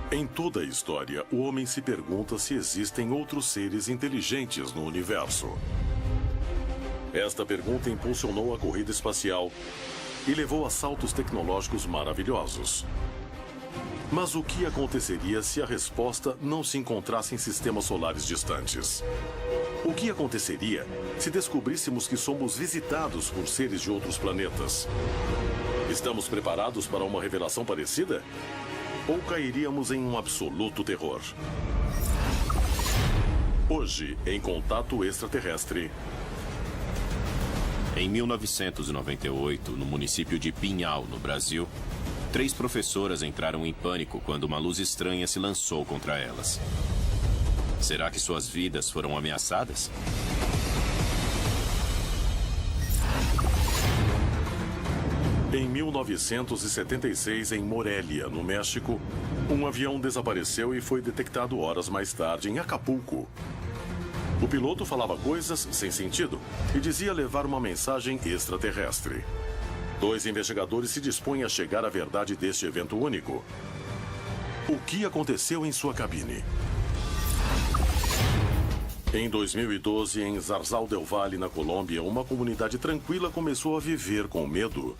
Em toda a história, o homem se pergunta se existem outros seres inteligentes no universo. Esta pergunta impulsionou a corrida espacial e levou a saltos tecnológicos maravilhosos. Mas o que aconteceria se a resposta não se encontrasse em sistemas solares distantes? O que aconteceria se descobríssemos que somos visitados por seres de outros planetas? Estamos preparados para uma revelação parecida? Ou cairíamos em um absoluto terror? Hoje, em Contato Extraterrestre. Em 1998, no município de Pinhal, no Brasil, 3 professoras entraram em pânico quando uma luz estranha se lançou contra elas. Será que suas vidas foram ameaçadas? Em 1976, em Morelia, no México, um avião desapareceu e foi detectado horas mais tarde em Acapulco. O piloto falava coisas sem sentido e dizia levar uma mensagem extraterrestre. 2 investigadores se dispõem a chegar à verdade deste evento único. O que aconteceu em sua cabine? Em 2012, em Zarzal del Valle, na Colômbia, uma comunidade tranquila começou a viver com medo.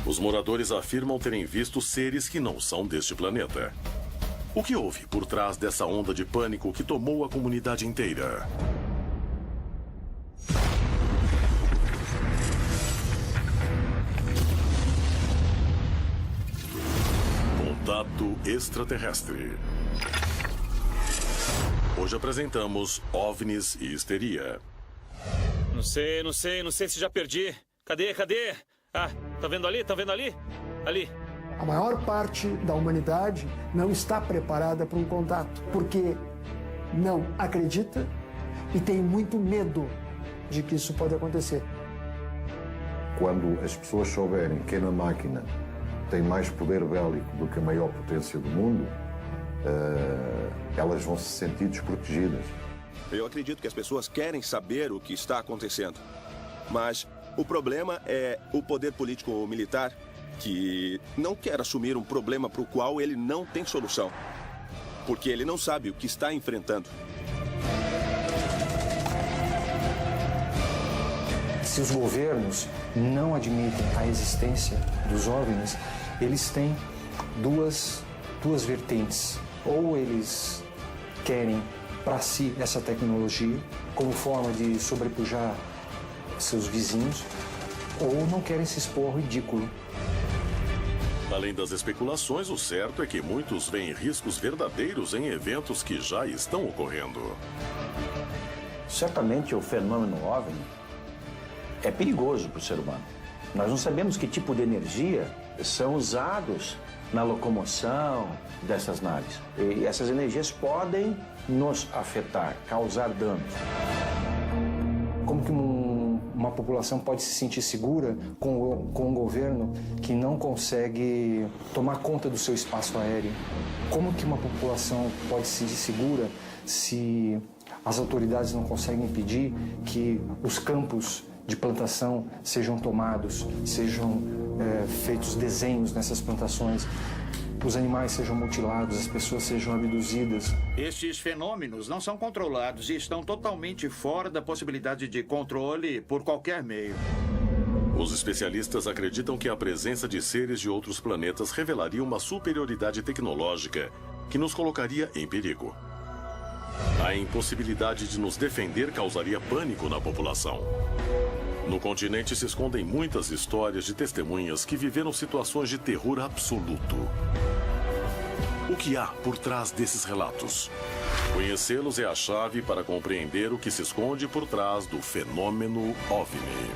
Os moradores afirmam terem visto seres que não são deste planeta. O que houve por trás dessa onda de pânico que tomou a comunidade inteira? Contato Extraterrestre. Hoje apresentamos OVNIs e histeria. Não sei se já perdi. Cadê? Ah, tá vendo ali? Ali. A maior parte da humanidade não está preparada para um contato, porque não acredita e tem muito medo de que isso pode acontecer. Quando as pessoas souberem que na máquina tem mais poder bélico do que a maior potência do mundo, elas vão se sentir desprotegidas. Eu acredito que as pessoas querem saber o que está acontecendo, mas o problema é o poder político ou militar que não quer assumir um problema para o qual ele não tem solução, porque ele não sabe o que está enfrentando. Se os governos não admitem a existência dos OVNIs, eles têm duas vertentes. Ou eles querem para si essa tecnologia como forma de sobrepujar seus vizinhos, ou não querem se expor ao ridículo. Além das especulações, o certo é que muitos veem riscos verdadeiros em eventos que já estão ocorrendo. Certamente o fenômeno OVNI é perigoso para o ser humano. Nós não sabemos que tipo de energia são usados na locomoção dessas naves. E essas energias podem nos afetar, causar danos. Como que uma população pode se sentir segura com um governo que não consegue tomar conta do seu espaço aéreo? Como que uma população pode se sentir segura se as autoridades não conseguem impedir que os campos de plantação sejam tomados, sejam feitos desenhos nessas plantações, os animais sejam mutilados, as pessoas sejam abduzidas? Estes fenômenos não são controlados e estão totalmente fora da possibilidade de controle por qualquer meio. Os especialistas acreditam que a presença de seres de outros planetas revelaria uma superioridade tecnológica que nos colocaria em perigo. A impossibilidade de nos defender causaria pânico na população. No continente se escondem muitas histórias de testemunhas que viveram situações de terror absoluto. O que há por trás desses relatos? Conhecê-los é a chave para compreender o que se esconde por trás do fenômeno OVNI.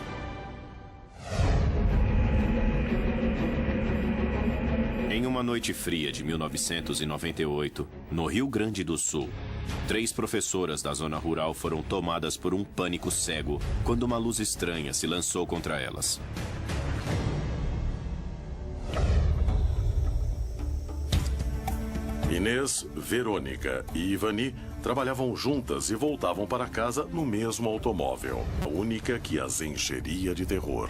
Em uma noite fria de 1998, no Rio Grande do Sul, 3 professoras da zona rural foram tomadas por um pânico cego quando uma luz estranha se lançou contra elas. Inês, Verônica e Ivani trabalhavam juntas e voltavam para casa no mesmo automóvel, a única que as encheria de terror.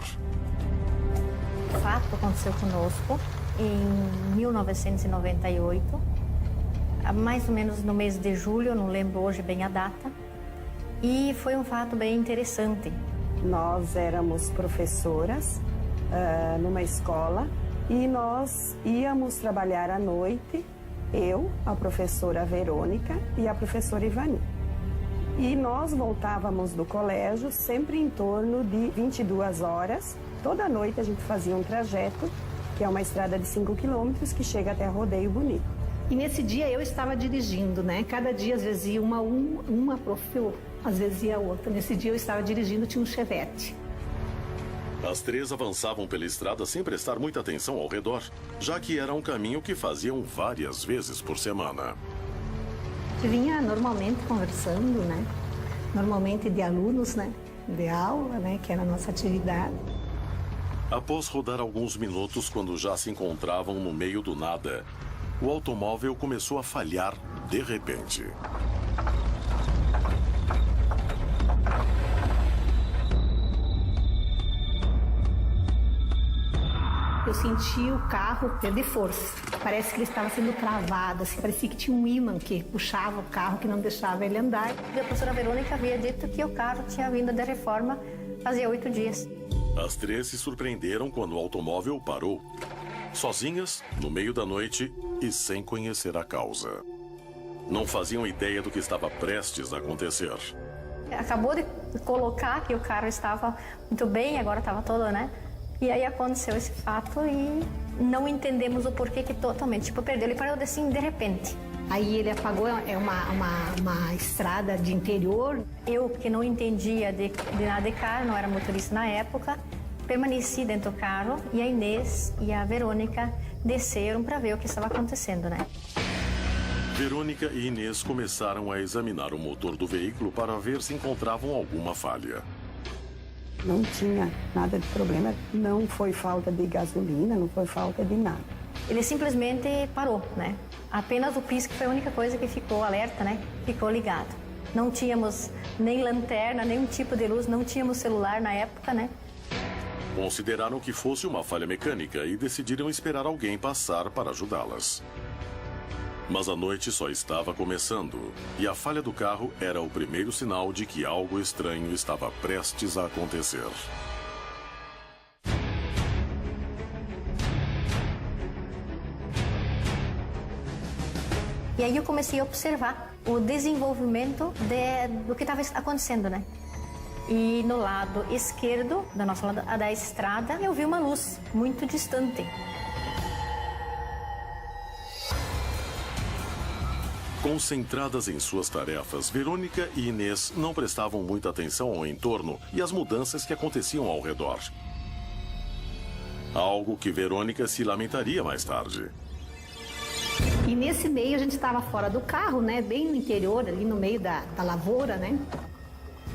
O fato que aconteceu conosco em 1998, mais ou menos no mês de julho, não lembro hoje bem a data, e foi um fato bem interessante. Nós éramos professoras numa escola e nós íamos trabalhar à noite, eu, a professora Verônica e a professora Ivani. E nós voltávamos do colégio sempre em torno de 22 horas. Toda noite a gente fazia um trajeto, que é uma estrada de 5 quilômetros que chega até Rodeio Bonito. E nesse dia eu estava dirigindo, né? Cada dia às vezes ia uma prof, às vezes ia outra. Nesse dia eu estava dirigindo, tinha um Chevette. As três avançavam pela estrada sem prestar muita atenção ao redor, já que era um caminho que faziam várias vezes por semana. Vinha normalmente conversando, né? Normalmente de alunos, né? De aula, né? Que era a nossa atividade. Após rodar alguns minutos, quando já se encontravam no meio do nada, o automóvel começou a falhar de repente. Eu senti o carro perder força. Parece que ele estava sendo travado, assim, parecia que tinha um ímã que puxava o carro, que não deixava ele andar. A professora Verônica havia dito que o carro tinha vindo da reforma fazia 8 dias. As três se surpreenderam quando o automóvel parou, sozinhas, no meio da noite e sem conhecer a causa. Não faziam ideia do que estava prestes a acontecer. Acabou de colocar que o carro estava muito bem, agora estava todo, né? E aí aconteceu esse fato e não entendemos o porquê que totalmente, tipo, perdeu. Ele parou assim de repente. Aí ele apagou, é uma estrada de interior. Eu, que não entendia de nada de carro, não era motorista na época, permaneci dentro do carro e a Inês e a Verônica desceram para ver o que estava acontecendo, né? Verônica e Inês começaram a examinar o motor do veículo para ver se encontravam alguma falha. Não tinha nada de problema, não foi falta de gasolina, não foi falta de nada. Ele simplesmente parou, né? Apenas o pisco foi a única coisa que ficou alerta, né? Ficou ligado. Não tínhamos nem lanterna, nenhum tipo de luz, não tínhamos celular na época, né? Consideraram que fosse uma falha mecânica e decidiram esperar alguém passar para ajudá-las. Mas a noite só estava começando e a falha do carro era o primeiro sinal de que algo estranho estava prestes a acontecer. E aí eu comecei a observar o desenvolvimento do que estava acontecendo, né? E no lado esquerdo da estrada eu vi uma luz muito distante. Concentradas em suas tarefas, Verônica e Inês não prestavam muita atenção ao entorno e às mudanças que aconteciam ao redor. Algo que Verônica se lamentaria mais tarde. E nesse meio a gente estava fora do carro, né? Bem no interior, ali no meio da lavoura, né?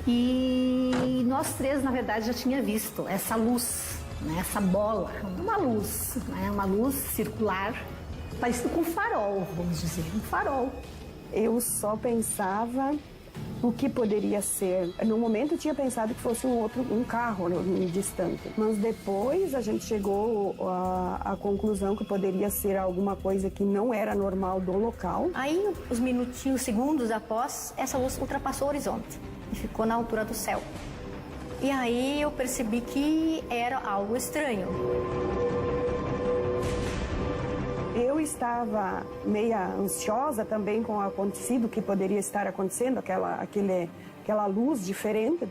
E nós três, na verdade, já tinha visto essa luz, né? Essa bola, uma luz, né? Uma luz circular, parecido com um farol, vamos dizer, um farol. Eu só pensava o que poderia ser. No momento eu tinha pensado que fosse um carro distante, mas depois a gente chegou à conclusão que poderia ser alguma coisa que não era normal do local. Aí, os minutinhos, segundos após, essa luz ultrapassou o horizonte e ficou na altura do céu. E aí eu percebi que era algo estranho. Eu estava meia ansiosa também com o acontecido, que poderia estar acontecendo, aquela luz diferente.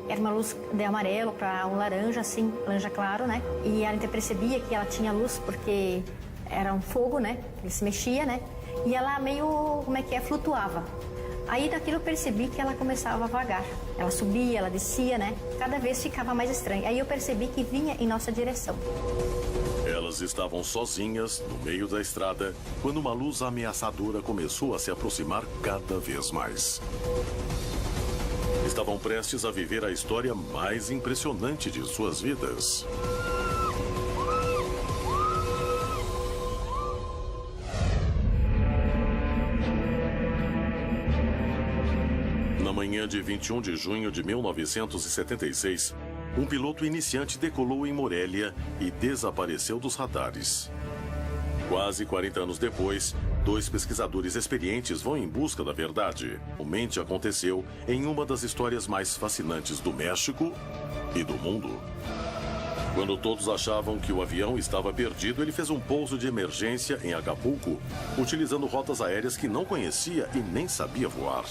Era uma luz de amarelo para um laranja, assim, laranja claro, né? E a gente percebia que ela tinha luz porque era um fogo, né? Ele se mexia, né? E ela meio, flutuava. Aí daquilo eu percebi que ela começava a vagar. Ela subia, ela descia, né? Cada vez ficava mais estranha. Aí eu percebi que vinha em nossa direção. Elas estavam sozinhas no meio da estrada quando uma luz ameaçadora começou a se aproximar cada vez mais. Estavam prestes a viver a história mais impressionante de suas vidas. Na manhã de 21 de junho de 1976, um piloto iniciante decolou em Morelia e desapareceu dos radares. Quase 40 anos depois, 2 pesquisadores experientes vão em busca da verdade. Realmente aconteceu em uma das histórias mais fascinantes do México e do mundo. Quando todos achavam que o avião estava perdido, ele fez um pouso de emergência em Acapulco, utilizando rotas aéreas que não conhecia e nem sabia voar.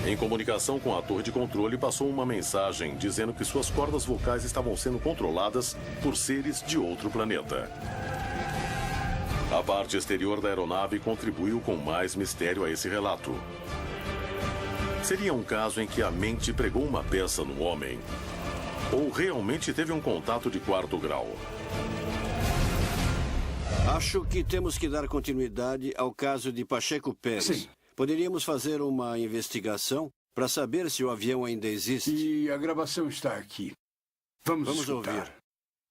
Em comunicação com a torre de controle, passou uma mensagem dizendo que suas cordas vocais estavam sendo controladas por seres de outro planeta. A parte exterior da aeronave contribuiu com mais mistério a esse relato. Seria um caso em que a mente pregou uma peça no homem? Ou realmente teve um contato de 4º grau? Acho que temos que dar continuidade ao caso de Pacheco Pérez. Sim. Poderíamos fazer uma investigação para saber se o avião ainda existe. E a gravação está aqui. Vamos escutar. Ouvir.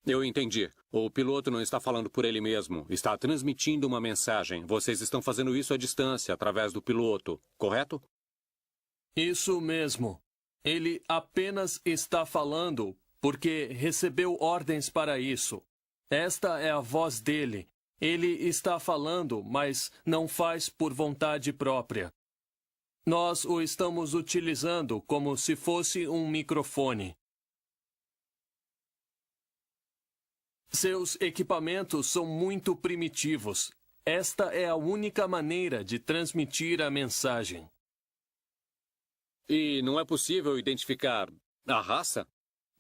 Eu entendi. O piloto não está falando por ele mesmo. Está transmitindo uma mensagem. Vocês estão fazendo isso à distância, através do piloto, correto? Isso mesmo. Ele apenas está falando porque recebeu ordens para isso. Esta é a voz dele. Ele está falando, mas não faz por vontade própria. Nós o estamos utilizando como se fosse um microfone. Seus equipamentos são muito primitivos. Esta é a única maneira de transmitir a mensagem. E não é possível identificar a raça?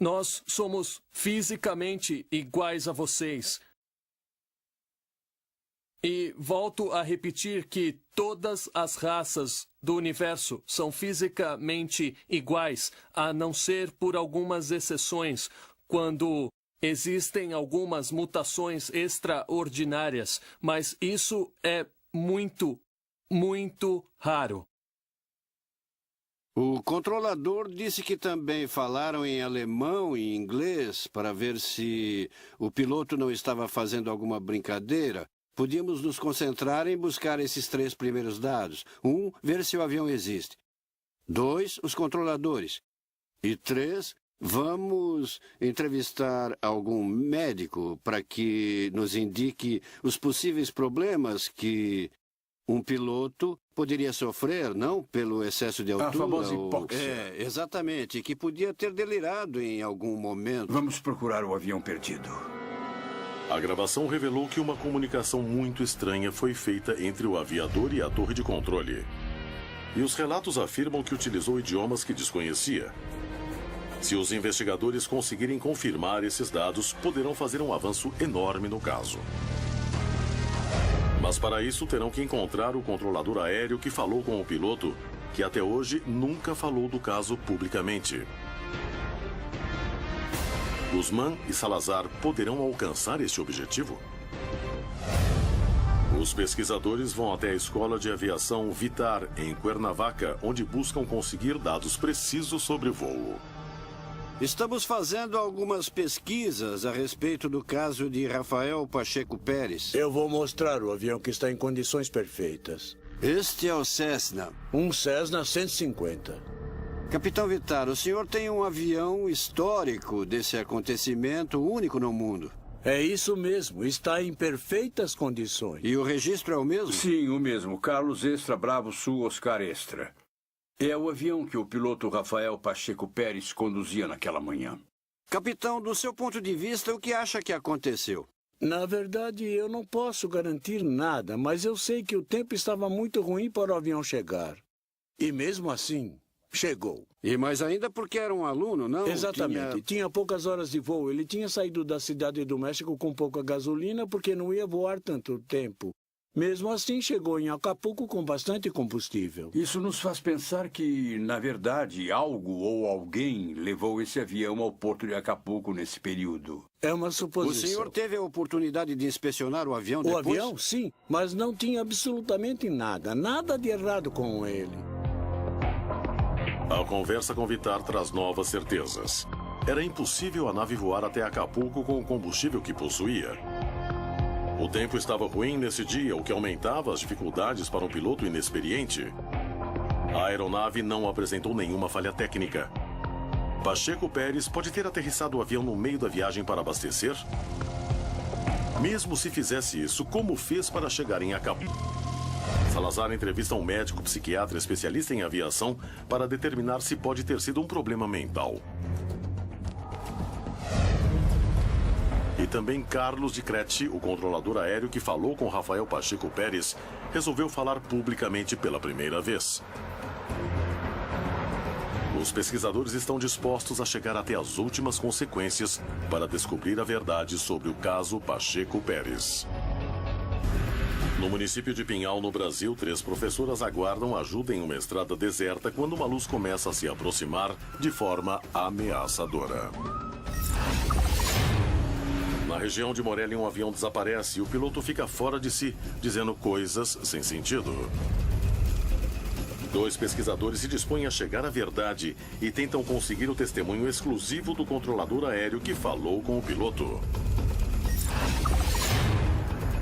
Nós somos fisicamente iguais a vocês. E volto a repetir que todas as raças do universo são fisicamente iguais, a não ser por algumas exceções, quando existem algumas mutações extraordinárias, mas isso é muito, muito raro. O controlador disse que também falaram em alemão e inglês para ver se o piloto não estava fazendo alguma brincadeira. Podíamos nos concentrar em buscar esses 3 primeiros dados. 1, ver se o avião existe. 2, os controladores. E 3, vamos entrevistar algum médico para que nos indique os possíveis problemas que um piloto poderia sofrer, não pelo excesso de altura. A famosa hipóxia. Exatamente, que podia ter delirado em algum momento. Vamos procurar o avião perdido. A gravação revelou que uma comunicação muito estranha foi feita entre o aviador e a torre de controle. E os relatos afirmam que utilizou idiomas que desconhecia. Se os investigadores conseguirem confirmar esses dados, poderão fazer um avanço enorme no caso. Mas para isso terão que encontrar o controlador aéreo que falou com o piloto, que até hoje nunca falou do caso publicamente. Guzmán e Salazar poderão alcançar este objetivo? Os pesquisadores vão até a Escola de Aviação Vitar, em Cuernavaca, onde buscam conseguir dados precisos sobre o voo. Estamos fazendo algumas pesquisas a respeito do caso de Rafael Pacheco Pérez. Eu vou mostrar o avião que está em condições perfeitas. Este é o Cessna. Um Cessna 150. Capitão Vitar, o senhor tem um avião histórico desse acontecimento, único no mundo. É isso mesmo, está em perfeitas condições. E o registro é o mesmo? Sim, o mesmo. Carlos Extra Bravo Sul Oscar Extra. É o avião que o piloto Rafael Pacheco Pérez conduzia naquela manhã. Capitão, do seu ponto de vista, o que acha que aconteceu? Na verdade, eu não posso garantir nada, mas eu sei que o tempo estava muito ruim para o avião chegar. E mesmo assim, chegou. E mais ainda porque era um aluno, não? Exatamente. Tinha poucas horas de voo. Ele tinha saído da cidade do México com pouca gasolina porque não ia voar tanto tempo. Mesmo assim, chegou em Acapulco com bastante combustível. Isso nos faz pensar que, na verdade, algo ou alguém levou esse avião ao porto de Acapulco nesse período. É uma suposição. O senhor teve a oportunidade de inspecionar o avião depois? O avião, sim, mas não tinha absolutamente nada. Nada de errado com ele. A conversa com Vitar traz novas certezas. Era impossível a nave voar até Acapulco com o combustível que possuía. O tempo estava ruim nesse dia, o que aumentava as dificuldades para um piloto inexperiente. A aeronave não apresentou nenhuma falha técnica. Pacheco Pérez pode ter aterrissado o avião no meio da viagem para abastecer? Mesmo se fizesse isso, como fez para chegar em Acapulco? Salazar entrevista um médico psiquiatra especialista em aviação para determinar se pode ter sido um problema mental. E também Carlos de Crete, o controlador aéreo que falou com Rafael Pacheco Pérez, resolveu falar publicamente pela primeira vez. Os pesquisadores estão dispostos a chegar até as últimas consequências para descobrir a verdade sobre o caso Pacheco Pérez. No município de Pinhal, no Brasil, 3 professoras aguardam ajuda em uma estrada deserta quando uma luz começa a se aproximar de forma ameaçadora. Na região de Morelia, um avião desaparece e o piloto fica fora de si, dizendo coisas sem sentido. 2 pesquisadores se dispõem a chegar à verdade e tentam conseguir o testemunho exclusivo do controlador aéreo que falou com o piloto.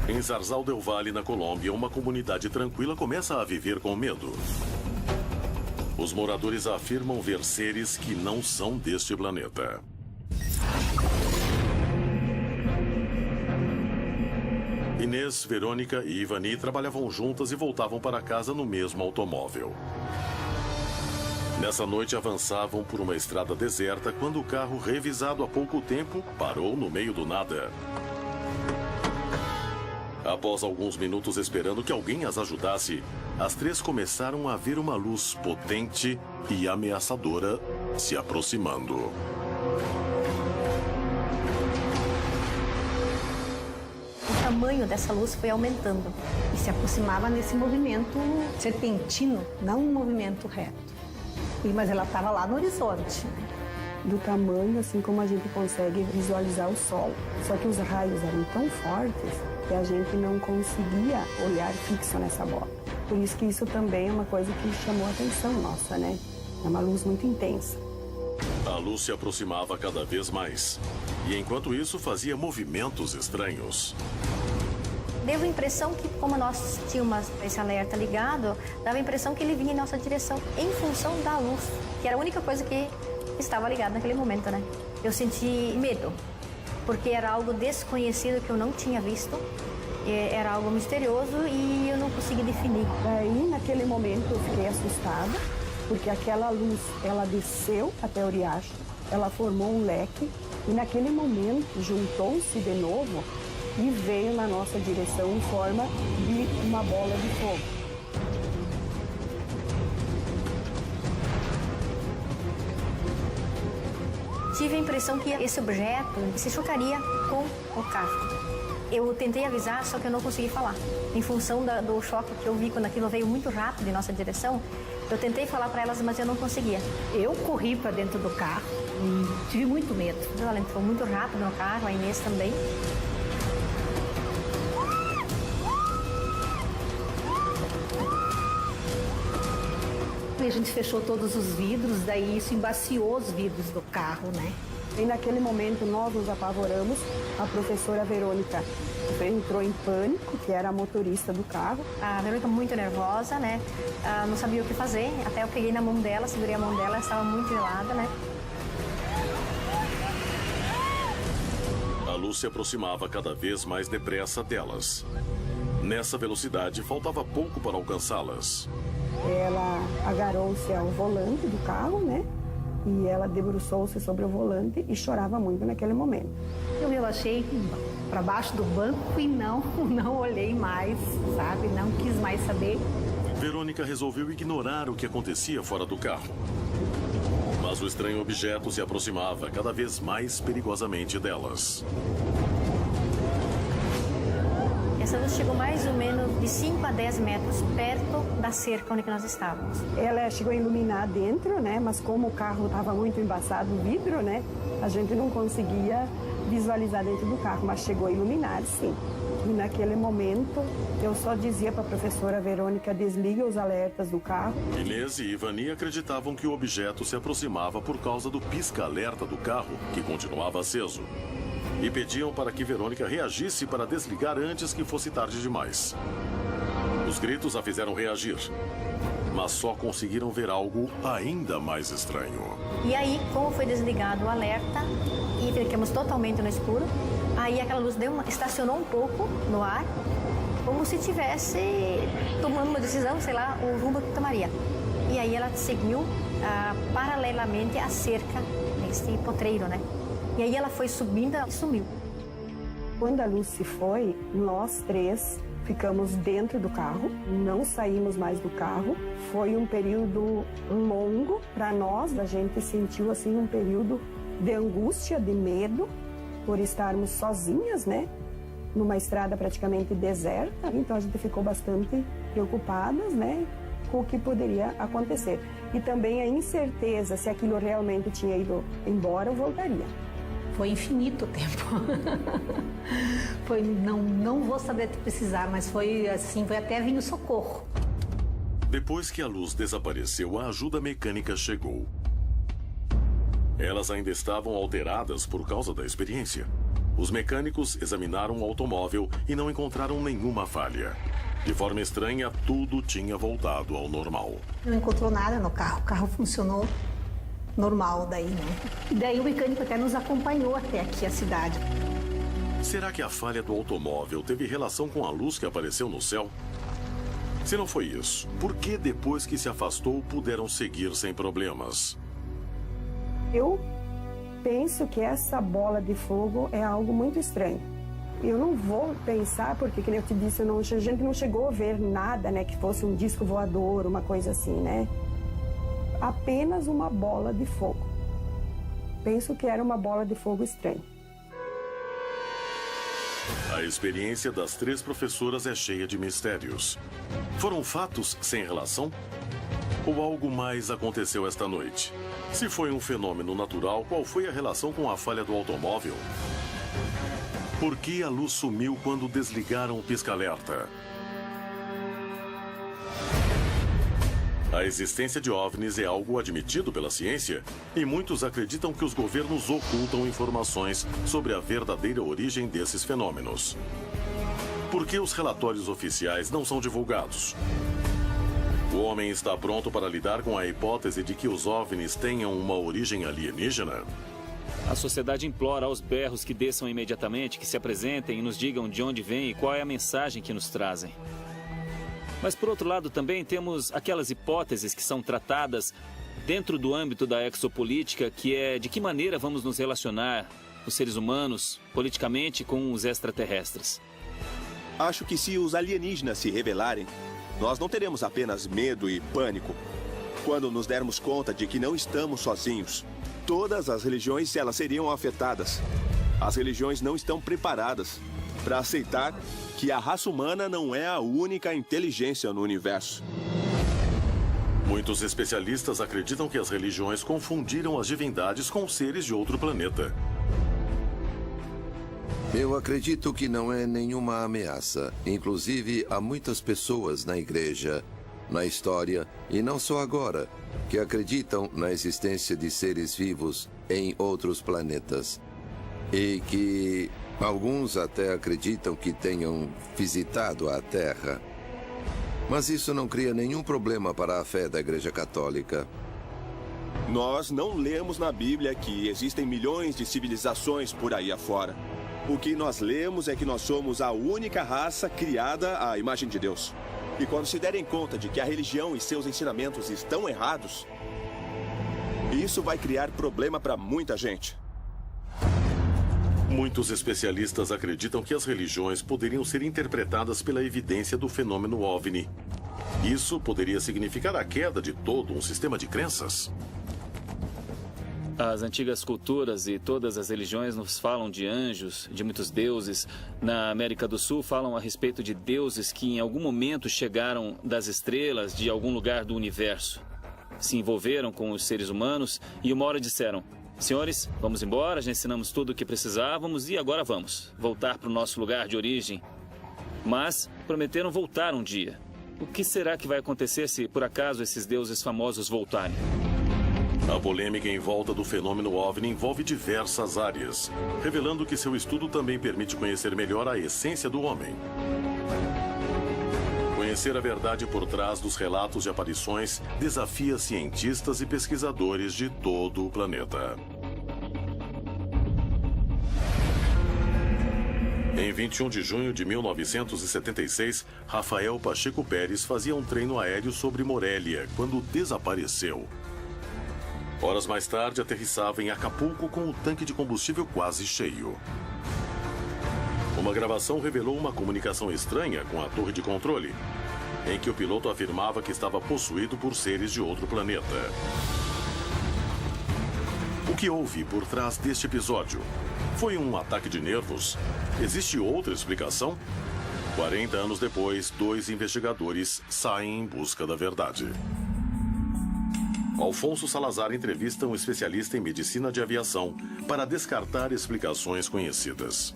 Em Zarzal del Valle, na Colômbia, uma comunidade tranquila começa a viver com medo. Os moradores afirmam ver seres que não são deste planeta. Inês, Verônica e Ivani trabalhavam juntas e voltavam para casa no mesmo automóvel. Nessa noite avançavam por uma estrada deserta quando o carro, revisado há pouco tempo, parou no meio do nada. Após alguns minutos esperando que alguém as ajudasse, as 3 começaram a ver uma luz potente e ameaçadora se aproximando. O tamanho dessa luz foi aumentando. E se aproximava nesse movimento serpentino, não um movimento reto. Mas ela estava lá no horizonte. Do tamanho, assim como a gente consegue visualizar o sol. Só que os raios eram tão fortes que a gente não conseguia olhar fixo nessa bola. Por isso que isso também é uma coisa que chamou a atenção nossa, né? É uma luz muito intensa. A luz se aproximava cada vez mais. E enquanto isso, fazia movimentos estranhos. Deu a impressão que, como nós tínhamos esse alerta ligado, dava a impressão que ele vinha em nossa direção em função da luz, que era a única coisa que estava ligada naquele momento, né? Eu senti medo, porque era algo desconhecido que eu não tinha visto, era algo misterioso e eu não consegui definir. Daí, naquele momento, eu fiquei assustada, porque aquela luz, ela desceu até o riacho, ela formou um leque e naquele momento juntou-se de novo e veio na nossa direção em forma de uma bola de fogo. Tive a impressão que esse objeto se chocaria com o carro. Eu tentei avisar, só que eu não consegui falar. Em função do choque que eu vi quando aquilo veio muito rápido em nossa direção, eu tentei falar para elas, mas eu não conseguia. Eu corri para dentro do carro e tive muito medo. Ela entrou muito rápido no carro, a Inês também. E a gente fechou todos os vidros, daí isso embaciou os vidros do carro, né? E naquele momento nós nos apavoramos, a professora Verônica entrou em pânico, que era a motorista do carro. A Verônica muito nervosa, né? Não sabia o que fazer, até eu peguei na mão dela, segurei a mão dela, ela estava muito gelada, né? A luz se aproximava cada vez mais depressa delas. Nessa velocidade, faltava pouco para alcançá-las. Ela agarrou-se ao volante do carro, né? E ela debruçou-se sobre o volante e chorava muito naquele momento. Eu relaxei para baixo do banco e não olhei mais, sabe? Não quis mais saber. Verônica resolveu ignorar o que acontecia fora do carro. Mas o estranho objeto se aproximava cada vez mais perigosamente delas. Essa luz chegou mais ou menos de 5 a 10 metros perto da cerca onde nós estávamos. Ela chegou a iluminar dentro, né? Mas como o carro estava muito embaçado, o vidro, né? A gente não conseguia visualizar dentro do carro, mas chegou a iluminar, sim. E naquele momento, eu só dizia para a professora Verônica, desliga os alertas do carro. Inês e Ivani acreditavam que o objeto se aproximava por causa do pisca-alerta do carro, que continuava aceso. E pediam para que Verônica reagisse para desligar antes que fosse tarde demais. Os gritos a fizeram reagir, mas só conseguiram ver algo ainda mais estranho. E aí, como foi desligado o alerta e ficamos totalmente no escuro, Aí aquela luz estacionou um pouco no ar, como se estivesse tomando uma decisão, sei lá, o rumo que tomaria. E aí ela seguiu paralelamente à cerca, nesse potreiro, né? E aí ela foi subindo e sumiu. Quando a luz se foi, nós três ficamos dentro do carro, não saímos mais do carro. Foi um período longo para nós, a gente sentiu assim um período de angústia, de medo, por estarmos sozinhas, né? Numa estrada praticamente deserta. Então a gente ficou bastante preocupadas, né? Com o que poderia acontecer. E também a incerteza se aquilo realmente tinha ido embora ou voltaria. Foi infinito o tempo. Foi, não vou saber precisar, mas foi assim, foi até vir o socorro. Depois que a luz desapareceu, a ajuda mecânica chegou. Elas ainda estavam alteradas por causa da experiência. Os mecânicos examinaram o automóvel e não encontraram nenhuma falha. De forma estranha, tudo tinha voltado ao normal. Não encontrou nada no carro, o carro funcionou normal daí, né? E daí o mecânico até nos acompanhou até aqui a cidade. Será que a falha do automóvel teve relação com a luz que apareceu no céu? Se não foi isso, por que depois que se afastou puderam seguir sem problemas? Eu penso que essa bola de fogo é algo muito estranho. Eu não vou pensar, porque, como eu te disse, a gente não chegou a ver nada, né, que fosse um disco voador, uma coisa assim, né? Apenas uma bola de fogo. Penso que era uma bola de fogo estranha. A experiência das 3 professoras é cheia de mistérios. Foram fatos sem relação? Ou algo mais aconteceu esta noite? Se foi um fenômeno natural, qual foi a relação com a falha do automóvel? Por que a luz sumiu quando desligaram o pisca-alerta? A existência de OVNIs é algo admitido pela ciência e muitos acreditam que os governos ocultam informações sobre a verdadeira origem desses fenômenos. Por que os relatórios oficiais não são divulgados? O homem está pronto para lidar com a hipótese de que os OVNIs tenham uma origem alienígena? A sociedade implora aos berros que desçam imediatamente, que se apresentem e nos digam de onde vêm e qual é a mensagem que nos trazem. Mas, por outro lado, também temos aquelas hipóteses que são tratadas dentro do âmbito da exopolítica, que é de que maneira vamos nos relacionar, os seres humanos, politicamente, com os extraterrestres. Acho que se os alienígenas se revelarem, nós não teremos apenas medo e pânico. Quando nos dermos conta de que não estamos sozinhos, todas as religiões elas seriam afetadas. As religiões não estão preparadas para aceitar que a raça humana não é a única inteligência no universo. Muitos especialistas acreditam que as religiões confundiram as divindades com seres de outro planeta. Eu acredito que não é nenhuma ameaça. Inclusive, há muitas pessoas na igreja, na história, e não só agora, que acreditam na existência de seres vivos em outros planetas. E que alguns até acreditam que tenham visitado a Terra. Mas isso não cria nenhum problema para a fé da Igreja Católica. Nós não lemos na Bíblia que existem milhões de civilizações por aí afora. O que nós lemos é que nós somos a única raça criada à imagem de Deus. E quando se derem conta de que a religião e seus ensinamentos estão errados, isso vai criar problema para muita gente. Muitos especialistas acreditam que as religiões poderiam ser interpretadas pela evidência do fenômeno OVNI. Isso poderia significar a queda de todo um sistema de crenças. As antigas culturas e todas as religiões nos falam de anjos, de muitos deuses. Na América do Sul falam a respeito de deuses que em algum momento chegaram das estrelas, de algum lugar do universo. Se envolveram com os seres humanos e uma hora disseram: senhores, vamos embora, já ensinamos tudo o que precisávamos e agora vamos voltar para o nosso lugar de origem. Mas prometeram voltar um dia. O que será que vai acontecer se, por acaso, esses deuses famosos voltarem? A polêmica em volta do fenômeno OVNI envolve diversas áreas, revelando que seu estudo também permite conhecer melhor a essência do homem. Conhecer a verdade por trás dos relatos de aparições desafia cientistas e pesquisadores de todo o planeta. Em 21 de junho de 1976, Rafael Pacheco Pérez fazia um treino aéreo sobre Morelia quando desapareceu. Horas mais tarde, aterrissava em Acapulco com o tanque de combustível quase cheio. Uma gravação revelou uma comunicação estranha com a torre de controle, em que o piloto afirmava que estava possuído por seres de outro planeta. O que houve por trás deste episódio? Foi um ataque de nervos? Existe outra explicação? 40 anos depois, 2 investigadores saem em busca da verdade. Alfonso Salazar entrevista um especialista em medicina de aviação para descartar explicações conhecidas.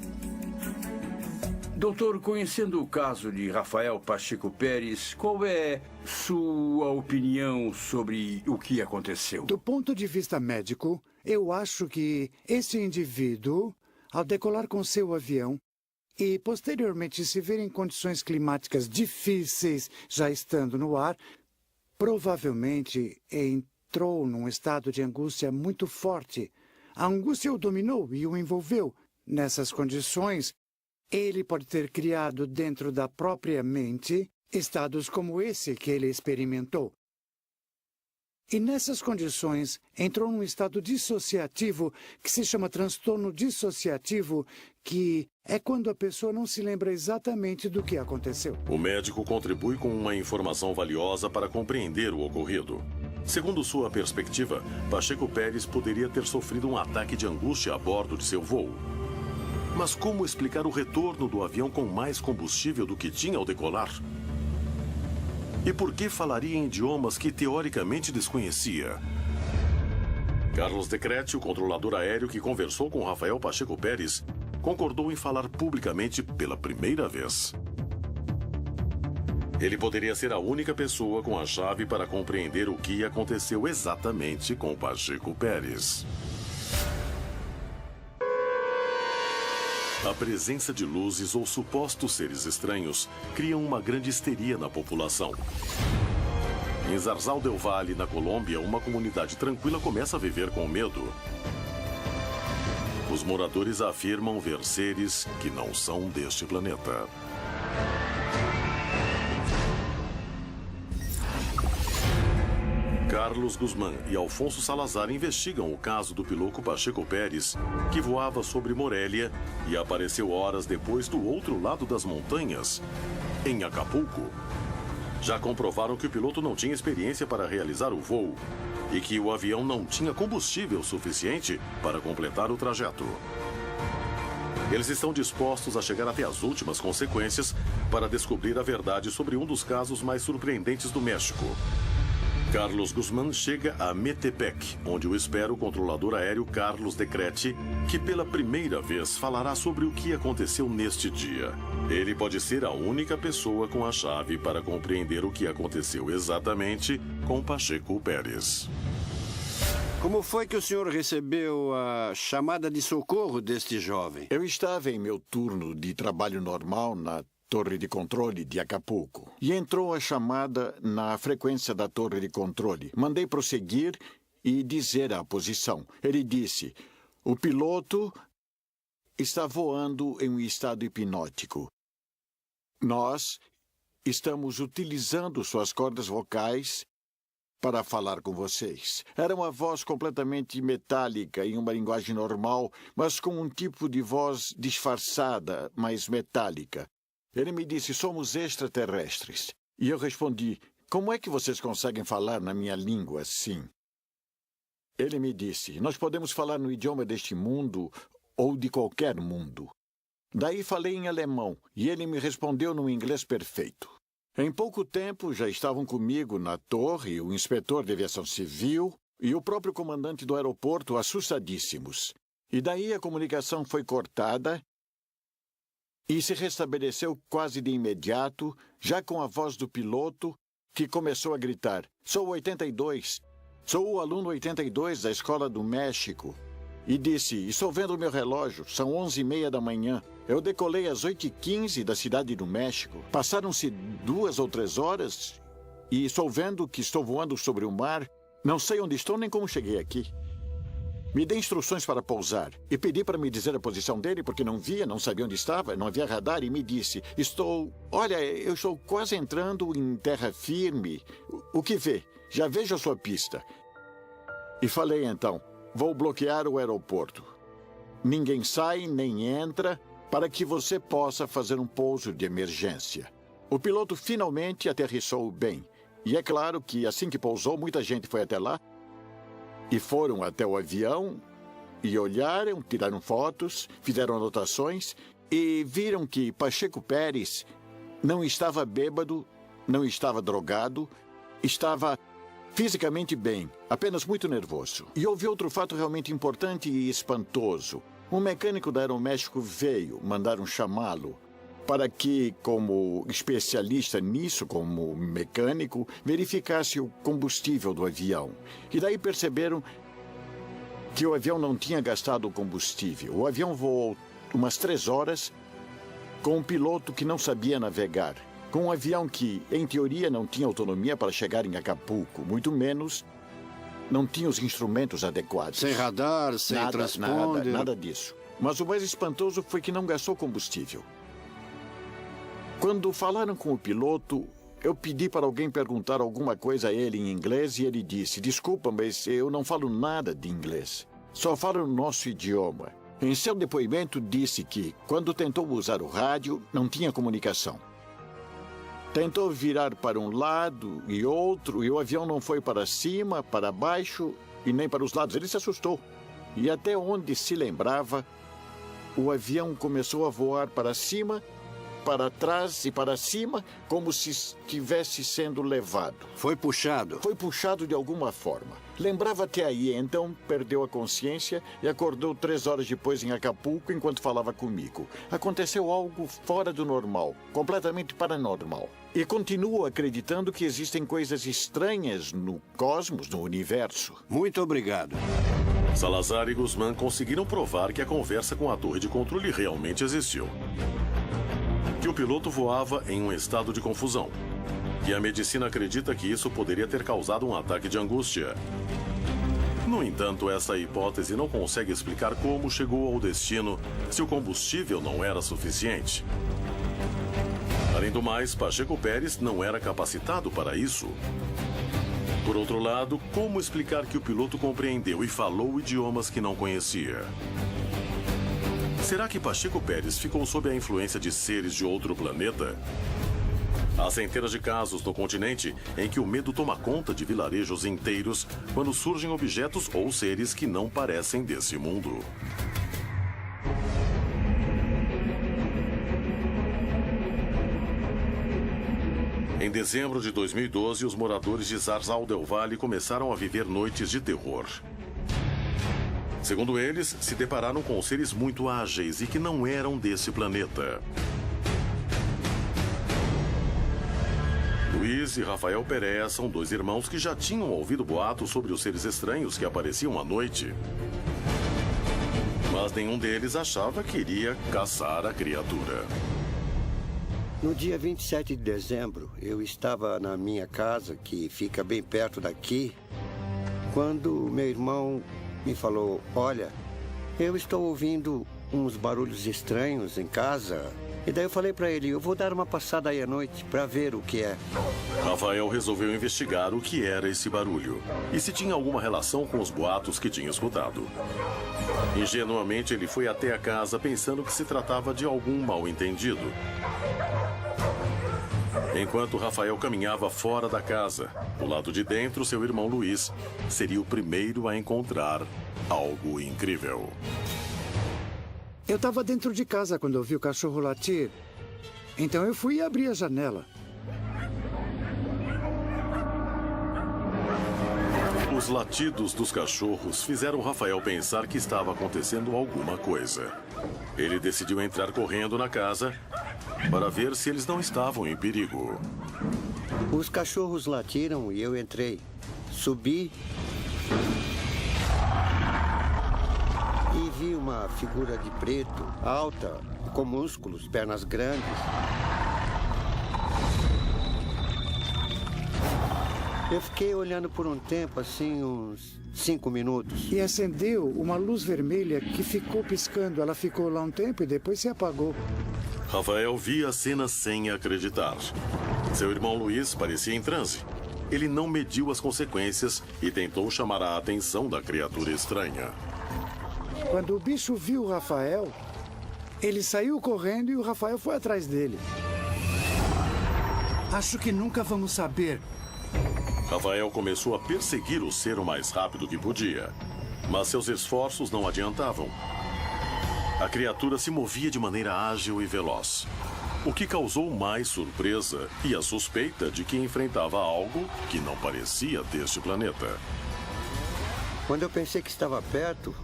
Doutor, conhecendo o caso de Rafael Pacheco Pérez, qual é sua opinião sobre o que aconteceu? Do ponto de vista médico, eu acho que esse indivíduo, ao decolar com seu avião e posteriormente se ver em condições climáticas difíceis, já estando no ar, provavelmente entrou num estado de angústia muito forte. A angústia o dominou e o envolveu. Nessas condições, ele pode ter criado dentro da própria mente estados como esse que ele experimentou. E nessas condições, entrou num estado dissociativo que se chama transtorno dissociativo, que é quando a pessoa não se lembra exatamente do que aconteceu. O médico contribui com uma informação valiosa para compreender o ocorrido. Segundo sua perspectiva, Pacheco Pérez poderia ter sofrido um ataque de angústia a bordo de seu voo. Mas como explicar o retorno do avião com mais combustível do que tinha ao decolar? E por que falaria em idiomas que teoricamente desconhecia? Carlos Decretti, o controlador aéreo que conversou com Rafael Pacheco Pérez, concordou em falar publicamente pela primeira vez. Ele poderia ser a única pessoa com a chave para compreender o que aconteceu exatamente com Pacheco Pérez. A presença de luzes ou supostos seres estranhos criam uma grande histeria na população. Em Zarzal del Valle, na Colômbia, uma comunidade tranquila começa a viver com medo. Os moradores afirmam ver seres que não são deste planeta. Carlos Guzmán e Alfonso Salazar investigam o caso do piloto Pacheco Pérez, que voava sobre Morelia e apareceu horas depois do outro lado das montanhas, em Acapulco. Já comprovaram que o piloto não tinha experiência para realizar o voo e que o avião não tinha combustível suficiente para completar o trajeto. Eles estão dispostos a chegar até as últimas consequências para descobrir a verdade sobre um dos casos mais surpreendentes do México. Carlos Guzmán chega a Metepec, onde o espera o controlador aéreo Carlos Decretti, que pela primeira vez falará sobre o que aconteceu neste dia. Ele pode ser a única pessoa com a chave para compreender o que aconteceu exatamente com Pacheco Pérez. Como foi que o senhor recebeu a chamada de socorro deste jovem? Eu estava em meu turno de trabalho normal na torre de controle de Acapulco. E entrou a chamada na frequência da torre de controle. Mandei prosseguir e dizer a posição. Ele disse: o piloto está voando em um estado hipnótico. Nós estamos utilizando suas cordas vocais para falar com vocês. Era uma voz completamente metálica, em uma linguagem normal, mas com um tipo de voz disfarçada, mas metálica. Ele me disse: somos extraterrestres. E eu respondi: como é que vocês conseguem falar na minha língua assim? Ele me disse: nós podemos falar no idioma deste mundo ou de qualquer mundo. Daí falei em alemão e ele me respondeu no inglês perfeito. Em pouco tempo já estavam comigo na torre o inspetor de aviação civil e o próprio comandante do aeroporto, assustadíssimos. E daí a comunicação foi cortada e se restabeleceu quase de imediato, já com a voz do piloto, que começou a gritar: sou o 82, sou o aluno 82 da Escola do México. E disse: estou vendo o meu relógio, são 11h30 da manhã. Eu decolei às 8h15 da cidade do México. Passaram-se 2 ou 3 horas e estou vendo que estou voando sobre o mar. Não sei onde estou nem como cheguei aqui. Me dê instruções para pousar. E pedi para me dizer a posição dele, porque não via, não sabia onde estava, não havia radar, e me disse: Olha, eu estou quase entrando em terra firme. O que vê? Já vejo a sua pista. E falei então: vou bloquear o aeroporto. Ninguém sai nem entra para que você possa fazer um pouso de emergência. O piloto finalmente aterrissou bem. E é claro que assim que pousou, muita gente foi até lá. E foram até o avião e olharam, tiraram fotos, fizeram anotações e viram que Pacheco Pérez não estava bêbado, não estava drogado, estava fisicamente bem, apenas muito nervoso. E houve outro fato realmente importante e espantoso. Um mecânico da Aeroméxico veio, mandaram chamá-lo para que, como especialista nisso, como mecânico, verificasse o combustível do avião. E daí perceberam que o avião não tinha gastado o combustível. O avião voou umas 3 horas com um piloto que não sabia navegar, com um avião que, em teoria, não tinha autonomia para chegar em Acapulco, muito menos não tinha os instrumentos adequados. Sem radar, sem transponder. Nada disso. Mas o mais espantoso foi que não gastou combustível. Quando falaram com o piloto, eu pedi para alguém perguntar alguma coisa a ele em inglês e ele disse: desculpa, mas eu não falo nada de inglês. Só falo o nosso idioma. Em seu depoimento disse que, quando tentou usar o rádio, não tinha comunicação. Tentou virar para um lado e outro e o avião não foi para cima, para baixo e nem para os lados. Ele se assustou. E até onde se lembrava, o avião começou a voar para cima, para trás e para cima, como se estivesse sendo levado. Foi puxado? Foi puxado de alguma forma. Lembrava até aí, então perdeu a consciência e acordou 3 horas depois em Acapulco enquanto falava comigo. Aconteceu algo fora do normal, completamente paranormal. E continuo acreditando que existem coisas estranhas no cosmos, no universo. Muito obrigado. Salazar e Guzmán conseguiram provar que a conversa com a torre de controle realmente existiu. Que o piloto voava em um estado de confusão. E a medicina acredita que isso poderia ter causado um ataque de angústia. No entanto, essa hipótese não consegue explicar como chegou ao destino se o combustível não era suficiente. Além do mais, Pacheco Pérez não era capacitado para isso. Por outro lado, como explicar que o piloto compreendeu e falou idiomas que não conhecia? Será que Pacheco Pérez ficou sob a influência de seres de outro planeta? Há centenas de casos no continente em que o medo toma conta de vilarejos inteiros quando surgem objetos ou seres que não parecem desse mundo. Em dezembro de 2012, os moradores de Zarzal del Valle começaram a viver noites de terror. Segundo eles, se depararam com seres muito ágeis e que não eram desse planeta. Luiz e Rafael Perea são 2 irmãos que já tinham ouvido boatos sobre os seres estranhos que apareciam à noite. Mas nenhum deles achava que iria caçar a criatura. No dia 27 de dezembro, eu estava na minha casa, que fica bem perto daqui, quando meu irmão me falou: olha, eu estou ouvindo uns barulhos estranhos em casa. E daí eu falei para ele: eu vou dar uma passada aí à noite para ver o que é. Rafael resolveu investigar o que era esse barulho e se tinha alguma relação com os boatos que tinha escutado. Ingenuamente, ele foi até a casa pensando que se tratava de algum mal-entendido. Enquanto Rafael caminhava fora da casa, do lado de dentro, seu irmão Luiz seria o primeiro a encontrar algo incrível. Eu estava dentro de casa quando eu vi o cachorro latir. Então eu fui e abri a janela. Os latidos dos cachorros fizeram Rafael pensar que estava acontecendo alguma coisa. Ele decidiu entrar correndo na casa para ver se eles não estavam em perigo. Os cachorros latiram e eu entrei. Subi e vi uma figura de preto, alta, com músculos, pernas grandes. Eu fiquei olhando por um tempo, assim, uns 5 minutos. E acendeu uma luz vermelha que ficou piscando. Ela ficou lá um tempo e depois se apagou. Rafael via a cena sem acreditar. Seu irmão Luiz parecia em transe. Ele não mediu as consequências e tentou chamar a atenção da criatura estranha. Quando o bicho viu o Rafael, ele saiu correndo e o Rafael foi atrás dele. Acho que nunca vamos saber. Rafael começou a perseguir o ser o mais rápido que podia. Mas seus esforços não adiantavam. A criatura se movia de maneira ágil e veloz, o que causou mais surpresa e a suspeita de que enfrentava algo que não parecia deste planeta. Quando eu pensei que estava perto,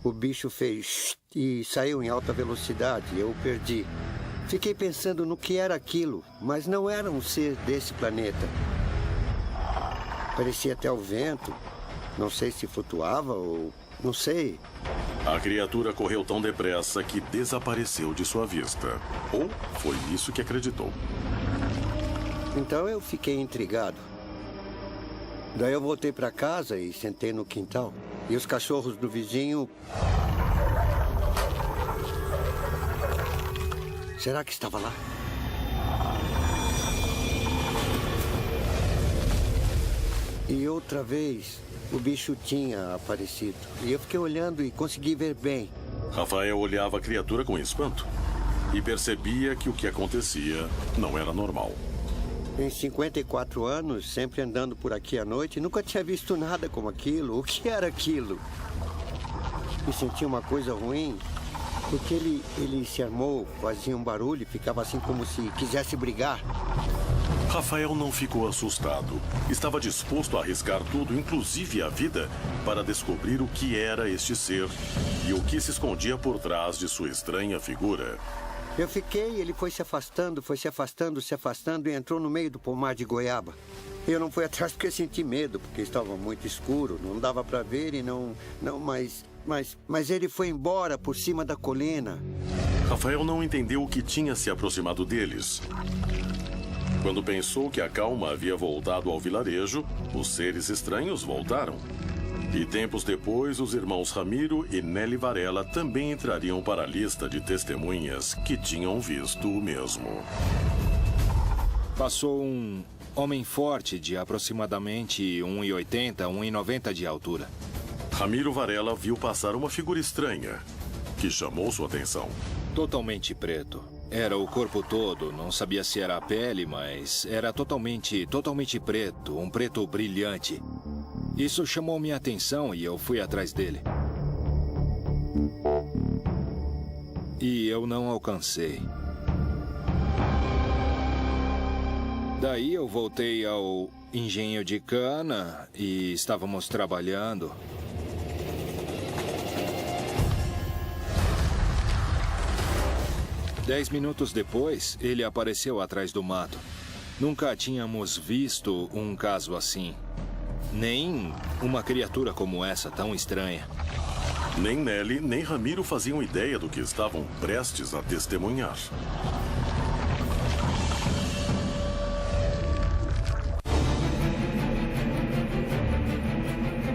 o bicho fez e saiu em alta velocidade. Eu o perdi. Fiquei pensando no que era aquilo, mas não era um ser desse planeta. Parecia até o vento. Não sei se flutuava ou... não sei. A criatura correu tão depressa que desapareceu de sua vista. Ou foi isso que acreditou. Então eu fiquei intrigado. Daí eu voltei para casa e sentei no quintal. E os cachorros do vizinho... Será que estava lá? E outra vez, o bicho tinha aparecido. E eu fiquei olhando e consegui ver bem. Rafael olhava a criatura com espanto e percebia que o que acontecia não era normal. Em 54 anos, sempre andando por aqui à noite, nunca tinha visto nada como aquilo. O que era aquilo? E senti uma coisa ruim, porque ele se armou, fazia um barulho, ficava assim como se quisesse brigar. Rafael não ficou assustado. Estava disposto a arriscar tudo, inclusive a vida, para descobrir o que era este ser e o que se escondia por trás de sua estranha figura. Eu fiquei, ele foi se afastando e entrou no meio do pomar de goiaba. Eu não fui atrás porque senti medo, porque estava muito escuro, não dava para ver e mas ele foi embora por cima da colina. Rafael não entendeu o que tinha se aproximado deles. Quando pensou que a calma havia voltado ao vilarejo, os seres estranhos voltaram. E tempos depois, os irmãos Ramiro e Nelly Varela também entrariam para a lista de testemunhas que tinham visto o mesmo. Passou um homem forte de aproximadamente 1,80, 1,90 de altura. Ramiro Varela viu passar uma figura estranha, que chamou sua atenção. Totalmente preto. Era o corpo todo, não sabia se era a pele, mas era totalmente preto, um preto brilhante. Isso chamou minha atenção e eu fui atrás dele. E eu não alcancei. Daí eu voltei ao engenho de cana e estávamos trabalhando. Dez minutos depois, ele apareceu atrás do mato. Nunca tínhamos visto um caso assim. Nem uma criatura como essa, tão estranha. Nem Nelly, nem Ramiro faziam ideia do que estavam prestes a testemunhar.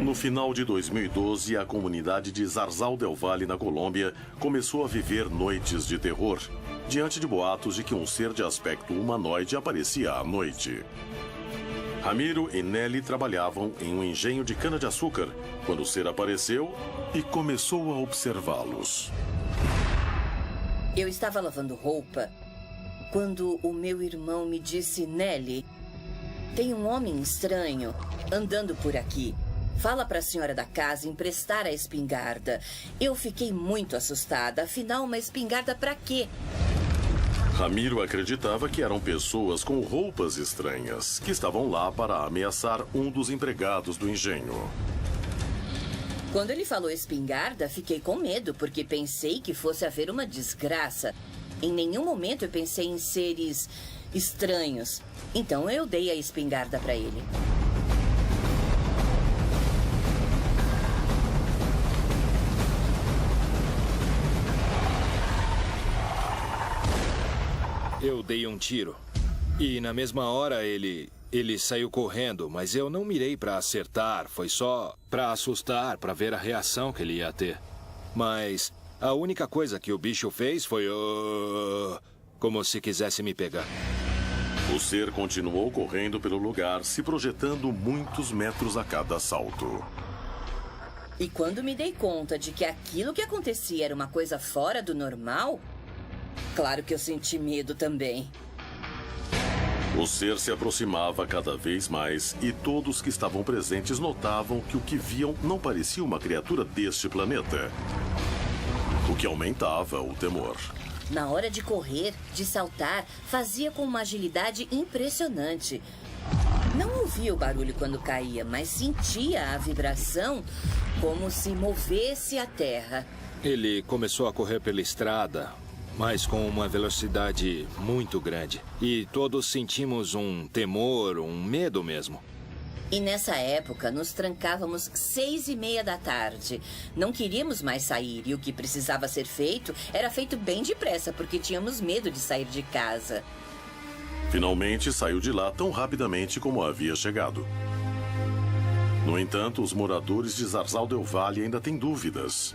No final de 2012, a comunidade de Zarzal del Valle, na Colômbia, começou a viver noites de terror, diante de boatos de que um ser de aspecto humanoide aparecia à noite. Ramiro e Nelly trabalhavam em um engenho de cana-de-açúcar quando o ser apareceu e começou a observá-los. Eu estava lavando roupa quando o meu irmão me disse: Nelly, tem um homem estranho andando por aqui. Fala para a senhora da casa emprestar a espingarda. Eu fiquei muito assustada. Afinal, uma espingarda para quê? Ramiro acreditava que eram pessoas com roupas estranhas, que estavam lá para ameaçar um dos empregados do engenho. Quando ele falou espingarda, fiquei com medo, porque pensei que fosse haver uma desgraça. Em nenhum momento eu pensei em seres estranhos. Então eu dei a espingarda para ele. Eu dei um tiro. E na mesma hora ele Ele saiu correndo, mas eu não mirei para acertar. Foi só para assustar, para ver a reação que ele ia ter. Mas a única coisa que o bicho fez foi... como se quisesse me pegar. O ser continuou correndo pelo lugar, se projetando muitos metros a cada salto. E quando me dei conta de que aquilo que acontecia era uma coisa fora do normal, claro que eu senti medo também. O ser se aproximava cada vez mais e todos que estavam presentes notavam que o que viam não parecia uma criatura deste planeta, o que aumentava o temor. Na hora de correr, de saltar, fazia com uma agilidade impressionante. Não ouvia o barulho quando caía, mas sentia a vibração como se movesse a terra. Ele começou a correr pela estrada, mas com uma velocidade muito grande. E todos sentimos um temor, um medo mesmo. E nessa época, nos trancávamos 6:30 da tarde. Não queríamos mais sair e o que precisava ser feito era feito bem depressa, porque tínhamos medo de sair de casa. Finalmente saiu de lá tão rapidamente como havia chegado. No entanto, os moradores de Zarzal del Valle ainda têm dúvidas.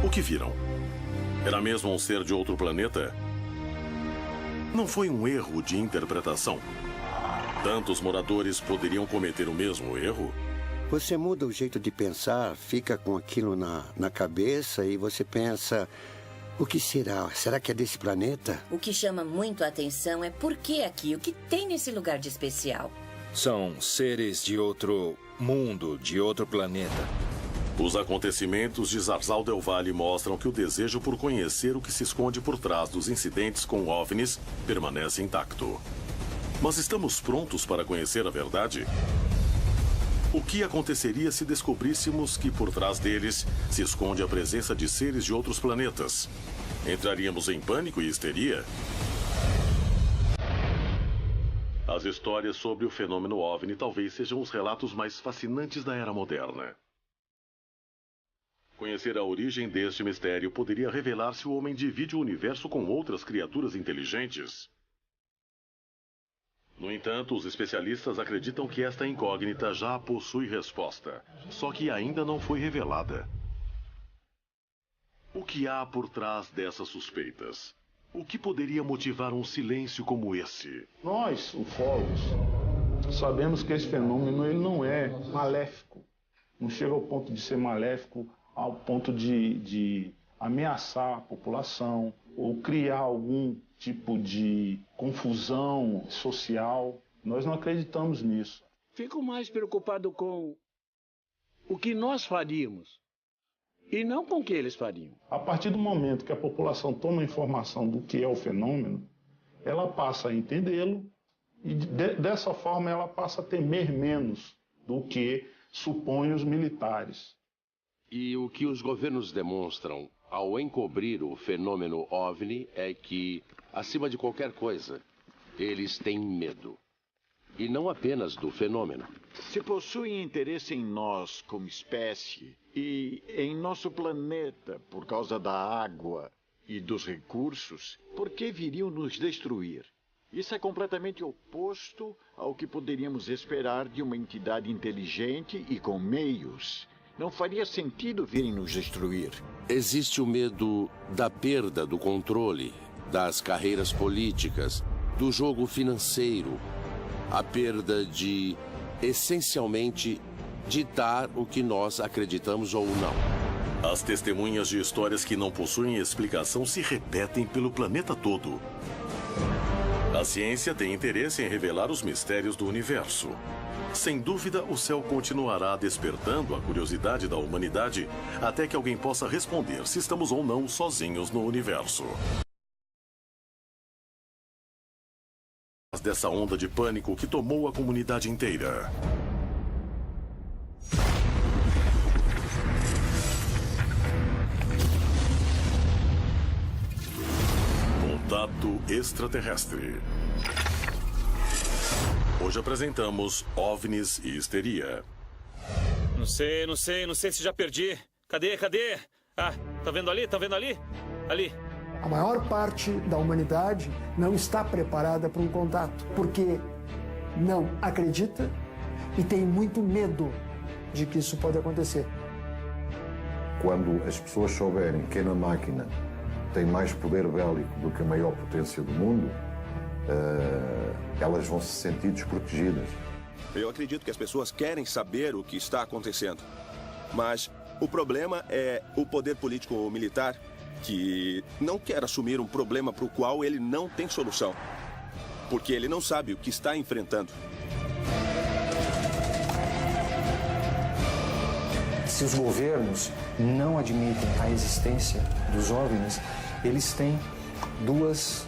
O que viram? Era mesmo um ser de outro planeta? Não foi um erro de interpretação? Tantos moradores poderiam cometer o mesmo erro? Você muda o jeito de pensar, fica com aquilo na cabeça e você pensa... O que será? Será que é desse planeta? O que chama muito a atenção é por que aqui, o que tem nesse lugar de especial. São seres de outro mundo, de outro planeta. Os acontecimentos de Zarzal del Valle mostram que o desejo por conhecer o que se esconde por trás dos incidentes com OVNIs permanece intacto. Mas estamos prontos para conhecer a verdade? O que aconteceria se descobríssemos que por trás deles se esconde a presença de seres de outros planetas? Entraríamos em pânico e histeria? As histórias sobre o fenômeno OVNI talvez sejam os relatos mais fascinantes da era moderna. Conhecer a origem deste mistério poderia revelar se o homem divide o universo com outras criaturas inteligentes. No entanto, os especialistas acreditam que esta incógnita já possui resposta, só que ainda não foi revelada. O que há por trás dessas suspeitas? O que poderia motivar um silêncio como esse? Nós, ufólogos, sabemos que esse fenômeno ele não é maléfico. Não chega ao ponto de ser maléfico, ao ponto de ameaçar a população ou criar algum tipo de confusão social. Nós não acreditamos nisso. Fico mais preocupado com o que nós faríamos e não com o que eles fariam. A partir do momento que a população toma informação do que é o fenômeno, ela passa a entendê-lo e dessa forma ela passa a temer menos do que supõem os militares. E o que os governos demonstram ao encobrir o fenômeno OVNI é que, acima de qualquer coisa, eles têm medo. E não apenas do fenômeno. Se possuem interesse em nós como espécie e em nosso planeta por causa da água e dos recursos, por que viriam nos destruir? Isso é completamente oposto ao que poderíamos esperar de uma entidade inteligente e com meios. Não faria sentido virem nos destruir. Existe o medo da perda do controle, das carreiras políticas, do jogo financeiro, a perda de, essencialmente, ditar o que nós acreditamos ou não. As testemunhas de histórias que não possuem explicação se repetem pelo planeta todo. A ciência tem interesse em revelar os mistérios do universo. Sem dúvida, o céu continuará despertando a curiosidade da humanidade até que alguém possa responder se estamos ou não sozinhos no universo. Dessa onda de pânico que tomou a comunidade inteira. Contato extraterrestre. Hoje apresentamos OVNIs e histeria. Não sei se já perdi. Cadê? Ah, tá vendo ali? Ali. A maior parte da humanidade não está preparada para um contato, porque não acredita e tem muito medo de que isso pode acontecer. Quando as pessoas souberem que na máquina tem mais poder bélico do que a maior potência do mundo, elas vão se sentir desprotegidas. Eu acredito que as pessoas querem saber o que está acontecendo. Mas o problema é o poder político-militar que não quer assumir um problema para o qual ele não tem solução. Porque ele não sabe o que está enfrentando. Se os governos não admitem a existência dos OVNIs, eles têm duas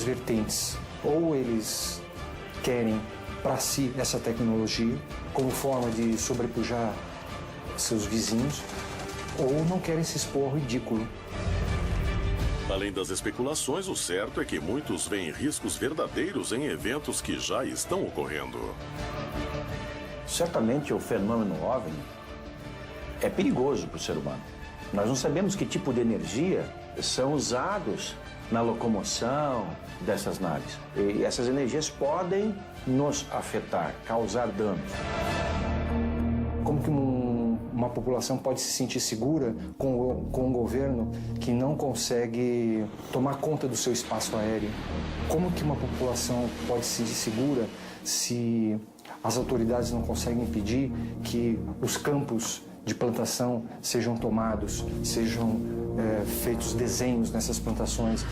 vertentes. Ou eles querem para si essa tecnologia como forma de sobrepujar seus vizinhos, ou não querem se expor ao ridículo. Além das especulações, o certo é que muitos veem riscos verdadeiros em eventos que já estão ocorrendo. Certamente o fenômeno OVNI é perigoso para o ser humano. Nós não sabemos que tipo de energia são usados na locomoção dessas naves. E essas energias podem nos afetar, causar danos. Como que uma população pode se sentir segura com um governo que não consegue tomar conta do seu espaço aéreo? Como que uma população pode se sentir segura se as autoridades não conseguem impedir que os campos de plantação sejam tomados, sejam feitos desenhos nessas plantações,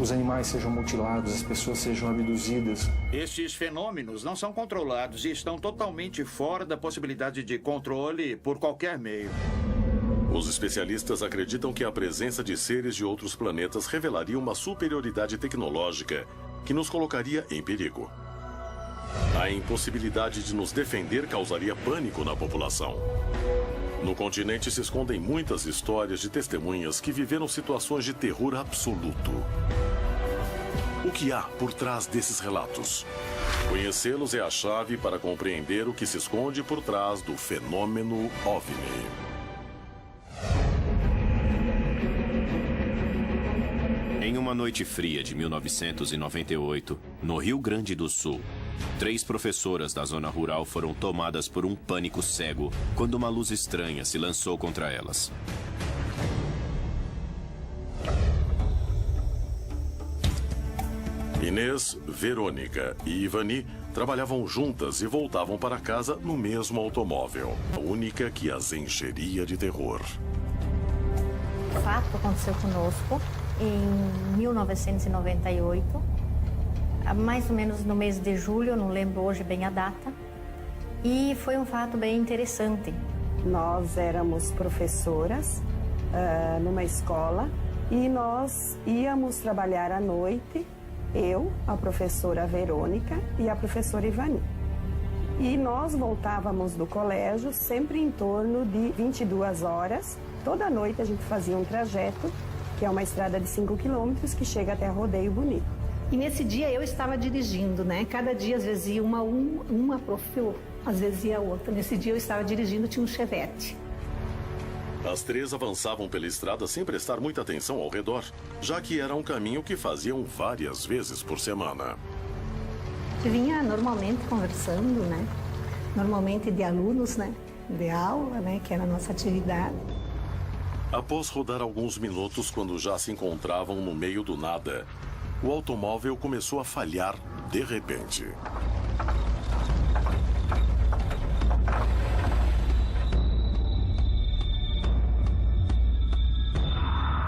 os animais sejam mutilados, as pessoas sejam abduzidas? Estes fenômenos não são controlados e estão totalmente fora da possibilidade de controle por qualquer meio. Os especialistas acreditam que a presença de seres de outros planetas revelaria uma superioridade tecnológica que nos colocaria em perigo. A impossibilidade de nos defender causaria pânico na população. No continente se escondem muitas histórias de testemunhas que viveram situações de terror absoluto. O que há por trás desses relatos? Conhecê-los é a chave para compreender o que se esconde por trás do fenômeno OVNI. Em uma noite fria de 1998, no Rio Grande do Sul, 3 professoras da zona rural foram tomadas por um pânico cego quando uma luz estranha se lançou contra elas. Inês, Verônica e Ivani trabalhavam juntas e voltavam para casa no mesmo automóvel, a única que as encheria de terror. O fato aconteceu conosco em 1998, mais ou menos no mês de julho, eu não lembro hoje bem a data, e foi um fato bem interessante. Nós éramos professoras numa escola e nós íamos trabalhar à noite, eu, a professora Verônica e a professora Ivani. E nós voltávamos do colégio sempre em torno de 22 horas. Toda noite a gente fazia um trajeto, que é uma estrada de 5 quilômetros que chega até Rodeio Bonito. E nesse dia eu estava dirigindo, né? Cada dia às vezes ia uma prof, às vezes ia outra. Nesse dia eu estava dirigindo, tinha um Chevette. As 3 avançavam pela estrada sem prestar muita atenção ao redor, já que era um caminho que faziam várias vezes por semana. Vinha normalmente conversando, né? Normalmente de alunos, né? De aula, né? Que era a nossa atividade. Após rodar alguns minutos, quando já se encontravam no meio do nada, o automóvel começou a falhar de repente.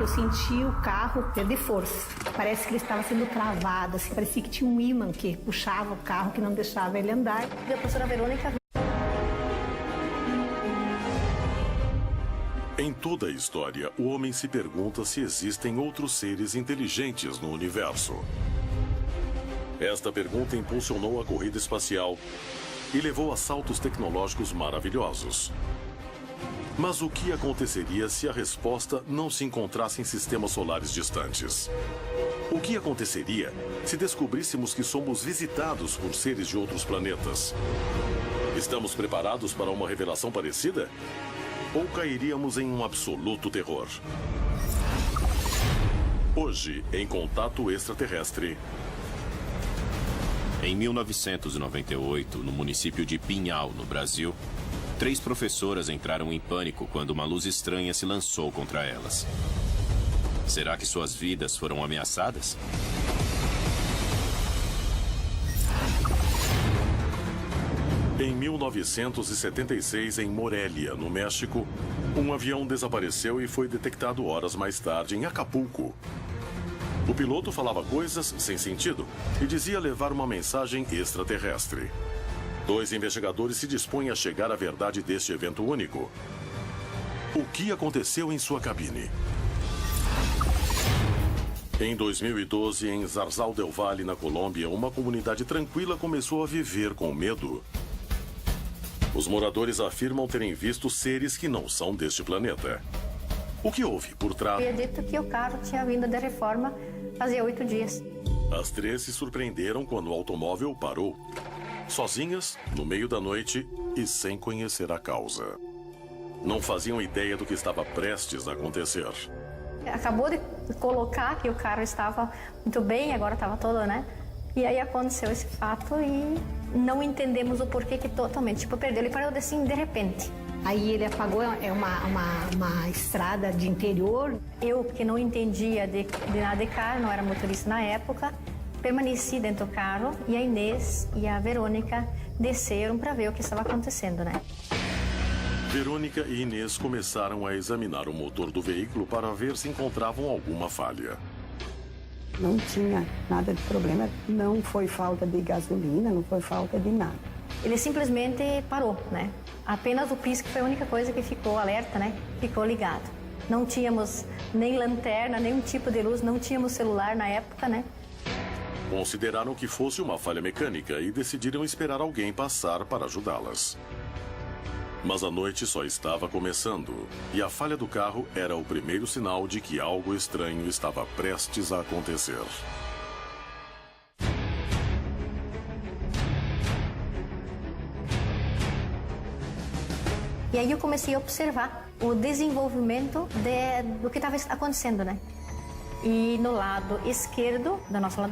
Eu senti o carro perder força. Parece que ele estava sendo travado, assim, parecia que tinha um ímã que puxava o carro, que não deixava ele andar. E a professora Verônica... Em toda a história, o homem se pergunta se existem outros seres inteligentes no universo. Esta pergunta impulsionou a corrida espacial e levou a saltos tecnológicos maravilhosos. Mas o que aconteceria se a resposta não se encontrasse em sistemas solares distantes? O que aconteceria se descobríssemos que somos visitados por seres de outros planetas? Estamos preparados para uma revelação parecida? Ou cairíamos em um absoluto terror? Hoje, em Contato Extraterrestre. Em 1998, no município de Pinhal, no Brasil, 3 professoras entraram em pânico quando uma luz estranha se lançou contra elas. Será que suas vidas foram ameaçadas? Em 1976, em Morelia, no México, um avião desapareceu e foi detectado horas mais tarde em Acapulco. O piloto falava coisas sem sentido e dizia levar uma mensagem extraterrestre. 2 investigadores se dispõem a chegar à verdade deste evento único. O que aconteceu em sua cabine? Em 2012, em Zarzal del Valle, na Colômbia, uma comunidade tranquila começou a viver com medo. Os moradores afirmam terem visto seres que não são deste planeta. O que houve por trás? Eu dito que o carro tinha vindo de reforma fazia 8 dias. As 3 se surpreenderam quando o automóvel parou. Sozinhas, no meio da noite e sem conhecer a causa. Não faziam ideia do que estava prestes a acontecer. Acabou de colocar que o carro estava muito bem, agora estava todo, né? E aí aconteceu esse fato e não entendemos o porquê que totalmente, perdeu. Ele parou assim de repente. Aí ele apagou, é uma estrada de interior. Eu, que não entendia de nada de carro, não era motorista na época, permaneci dentro do carro e a Inês e a Verônica desceram para ver o que estava acontecendo, né? Verônica e Inês começaram a examinar o motor do veículo para ver se encontravam alguma falha. Não tinha nada de problema, não foi falta de gasolina, não foi falta de nada. Ele simplesmente parou, né? Apenas o pisco foi a única coisa que ficou alerta, né? Ficou ligado. Não tínhamos nem lanterna, nenhum tipo de luz, não tínhamos celular na época, né? Consideraram que fosse uma falha mecânica e decidiram esperar alguém passar para ajudá-las. Mas a noite só estava começando e a falha do carro era o primeiro sinal de que algo estranho estava prestes a acontecer. E aí eu comecei a observar o desenvolvimento do que estava acontecendo, né? E no lado esquerdo, da nossa